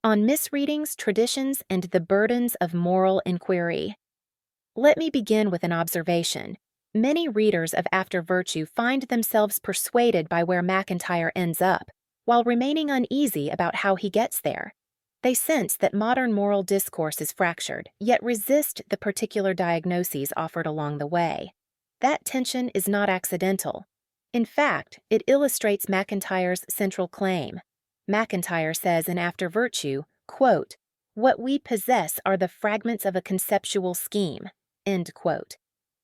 on misreadings, traditions, and the burdens of moral inquiry. Let me begin with an observation. Many readers of After Virtue find themselves persuaded by where MacIntyre ends up, while remaining uneasy about how he gets there. They sense that modern moral discourse is fractured, yet resist the particular diagnoses offered along the way. That tension is not accidental. In fact, it illustrates MacIntyre's central claim. MacIntyre says in After Virtue, quote, "What we possess are the fragments of a conceptual scheme," end quote.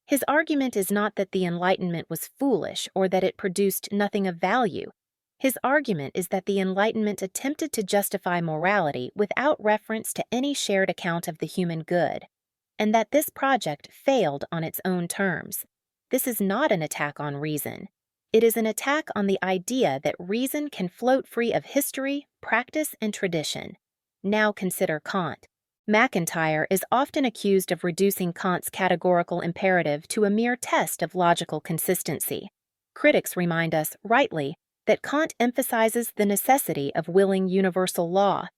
His argument is not that the Enlightenment was foolish or that it produced nothing of value. His argument is that the Enlightenment attempted to justify morality without reference to any shared account of the human good, and that this project failed on its own terms. This is not an attack on reason. It is an attack on the idea that reason can float free of history, practice, and tradition. Now consider Kant. MacIntyre is often accused of reducing Kant's categorical imperative to a mere test of logical consistency. Critics remind us, rightly, that Kant emphasizes the necessity of willing universal law.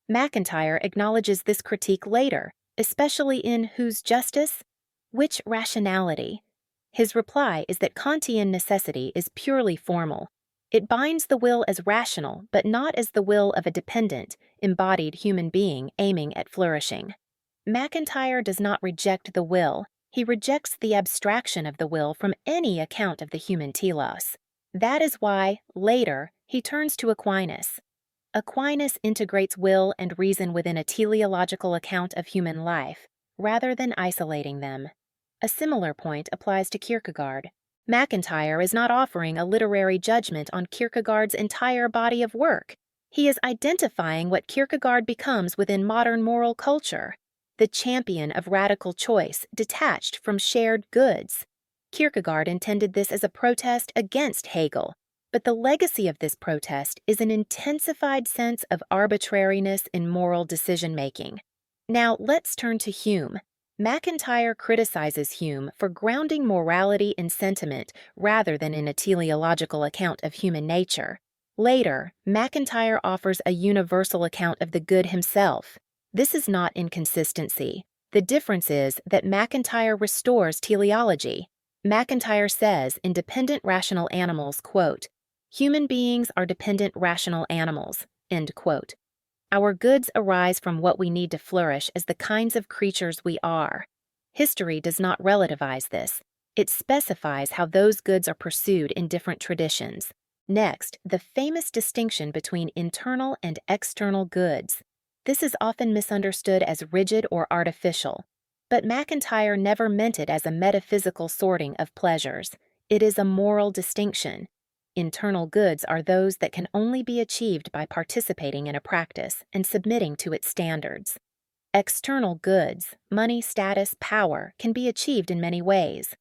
MacIntyre acknowledges this critique later, especially in Whose Justice? Which Rationality? His reply is that Kantian necessity is purely formal. It binds the will as rational, but not as the will of a dependent, embodied human being aiming at flourishing. MacIntyre does not reject the will, he rejects the abstraction of the will from any account of the human telos. That is why, later, he turns to Aquinas. Aquinas integrates will and reason within a teleological account of human life, rather than isolating them. A similar point applies to Kierkegaard. MacIntyre is not offering a literary judgment on Kierkegaard's entire body of work. He is identifying what Kierkegaard becomes within modern moral culture, the champion of radical choice detached from shared goods. Kierkegaard intended this as a protest against Hegel, but the legacy of this protest is an intensified sense of arbitrariness in moral decision-making. Now let's turn to Hume. MacIntyre criticizes Hume for grounding morality in sentiment rather than in a teleological account of human nature. Later, MacIntyre offers a universal account of the good himself. This is not inconsistency. The difference is that MacIntyre restores teleology. MacIntyre says in Dependent Rational Animals, quote, "Human beings are dependent rational animals," end quote. Our goods arise from what we need to flourish as the kinds of creatures we are. History does not relativize this. It specifies how those goods are pursued in different traditions. Next, the famous distinction between internal and external goods. This is often misunderstood as rigid or artificial, but MacIntyre never meant it as a metaphysical sorting of pleasures. It is a moral distinction. Internal goods are those that can only be achieved by participating in a practice and submitting to its standards. External goods, money, status, power, can be achieved in many ways.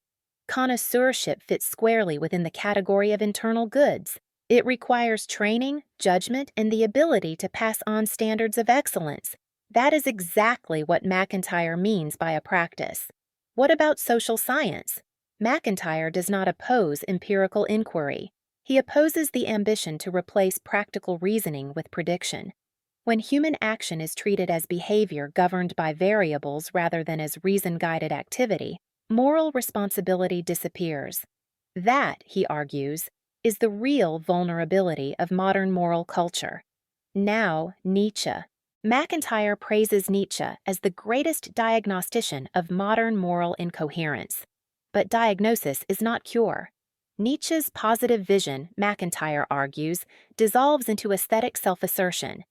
Connoisseurship fits squarely within the category of internal goods. It requires training, judgment, and the ability to pass on standards of excellence. That is exactly what MacIntyre means by a practice. What about social science? MacIntyre does not oppose empirical inquiry. He opposes the ambition to replace practical reasoning with prediction. When human action is treated as behavior governed by variables rather than as reason-guided activity, moral responsibility disappears. That, he argues, is the real vulnerability of modern moral culture. Now, Nietzsche. MacIntyre praises Nietzsche as the greatest diagnostician of modern moral incoherence. But diagnosis is not cure. Nietzsche's positive vision, MacIntyre argues, dissolves into aesthetic self-assertion.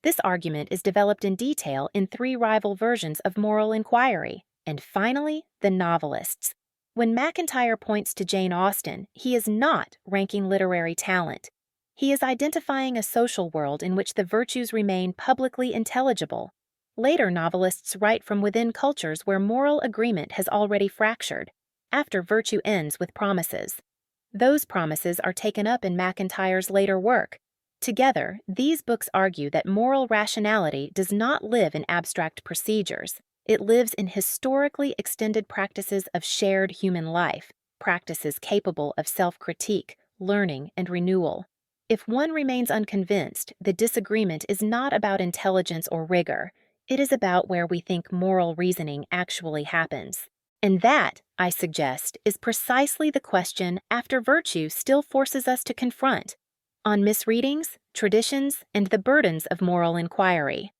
This argument is developed in detail in 3 rival versions of moral inquiry. And finally, the novelists. When MacIntyre points to Jane Austen, he is not ranking literary talent. He is identifying a social world in which the virtues remain publicly intelligible. Later novelists write from within cultures where moral agreement has already fractured. After Virtue ends with promises. Those promises are taken up in MacIntyre's later work. Together, these books argue that moral rationality does not live in abstract procedures. It lives in historically extended practices of shared human life, practices capable of self-critique, learning, and renewal. If one remains unconvinced, the disagreement is not about intelligence or rigor. It is about where we think moral reasoning actually happens. And that, I suggest, is precisely the question After Virtue still forces us to confront on misreadings, traditions, and the burdens of moral inquiry.